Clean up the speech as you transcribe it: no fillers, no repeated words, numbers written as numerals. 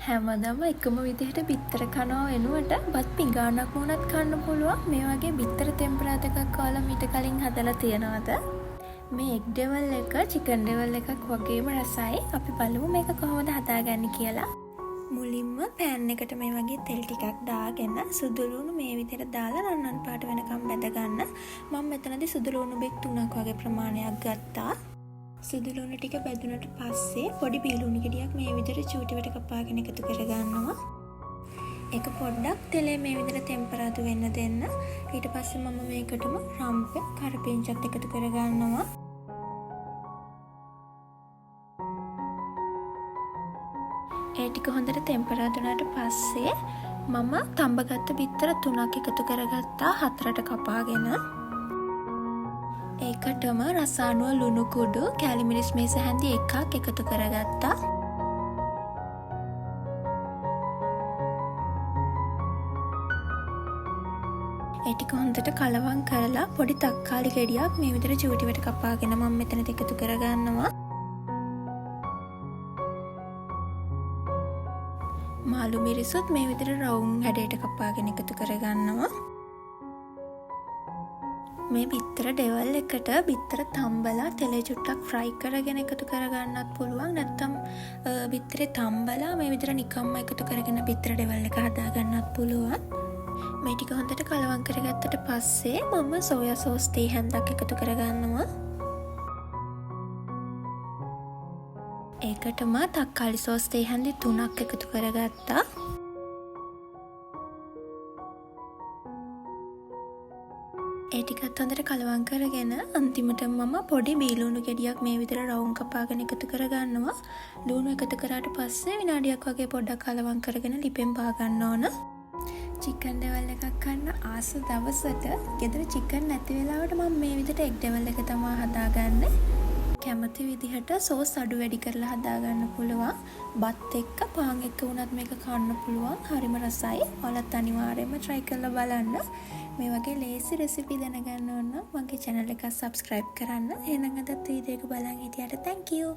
හැමදාම එකම විදිහට බිත්තර කනවා වෙනුවට බත් පිඟානක් වුණත් කන්න පුළුවන්. මේ වගේ බිත්තර තෙම්පරාත් එකක් ඔයාලා මීට කලින් හදලා තියනවද? මේ එග් ඩෙවල් එක චිකන් ඩෙවල් එකක් වගේම රසයි. අපි බලමු මේක කොහොමද හදාගන්නේ කියලා. මුලින්ම පෑන් එකට මේ වගේ තෙල් ටිකක් දාගෙන සුදු ලුණු මේ විදිහට දාලා රන්වන් පාට වෙනකම් බැද ගන්න. මම මෙතනදී සුදු ලුණු බෙක් 3ක් වගේ ප්‍රමාණයක් ගත්තා. සුදු ලුණු ටික බැදුනට පස්සේ පොඩි බීලුණු ගෙඩියක් මේ විදිහට චූටිවට කපාගෙන එකතු කරගන්නවා. ඒක පොඩ්ඩක් තෙලේ මේ විදිහට ටෙම්පරාදු වෙන්න දෙන්න. ඊට පස්සේ මම මේකටම රම්පෙ කරපිංචත් එකතු කරගන්නවා. ඒ ටික හොඳට ටෙම්පරාදු වුණාට පස්සේ මම තඹගත්ත බිත්තර 3ක් එකතු කරගත්තා 4ට කපාගෙන. ඒකටම රසානුව ලුණු කුඩු කැලි මිරිස් මේස හැඳි එකක් එකතු කරගත්තා. ඒ ටික හොඳට කලවම් කරලා පොඩි තක්කාලි ගෙඩියක් මේ විදිහට චූටිවට කපාගෙන මම මෙතනට එකතු කරගන්නවා. මාළු මිරිසුත් මේ විදිහට රවුම් හැඩයට කපාගෙන එකතු කරගන්නවා. මේ බිත්තර ඩෙවල් එකට බිත්තර තම්බලා තෙලේ චුට්ටක් ෆ්‍රයි කරගෙන එකතු කරගන්නත් පුළුවන්. නැත්නම් බිත්තරේ තම්බලා මේ විදිහට නිකම්ම එකතු කරගෙන බිත්තර ඩෙවල් එක හදාගන්නත් පුළුවන්. මේ ටික හොඳට කලවම් කරගත්තට පස්සේ මම සෝයා සෝස් තේ හැන්දක් එකතු කරගන්නවා. ඒකටම තක්කාලි සෝස් තේ හැන්දි 3ක් එකතු කරගත්තා. ඒ ටිකත් හොඳට කලවම් කරගෙන අන්තිමට මම පොඩි බීලුණු ගෙඩියක් මේ විදිහට රවුම් කපාගෙන එකතු කරගන්නවා. ලුණු එකතු කරාට පස්සේ විනාඩියක් වගේ පොඩ්ඩක් කලවම් කරගෙන ලිපෙන් පා ගන්න ඕන. චිකන් ඩෙවල් එකක් කන්න ආස දවසට ගෙදර චිකන් නැති වෙලාවට මම මේ විදිහට එග් ඩෙවල් එක තමයි හදාගන්නේ. කැමති විදිහට සෝස් අඩු වැඩි කරලා හදාගන්න පුළුවන්. බත් එක්ක පාන් එක්ක වුණත් මේක කන්න පුළුවන්. හරිම රසයි. ඔයාලත් අනිවාර්යයෙන්ම try කරලා බලන්න. මේ වගේ ලේසි රෙසිපි දැනගන්න ඕන නම් මගේ channel එක subscribe කරන්න. එහෙනම් අදත් වීඩියෝ එක බලන් හිටියට thank you.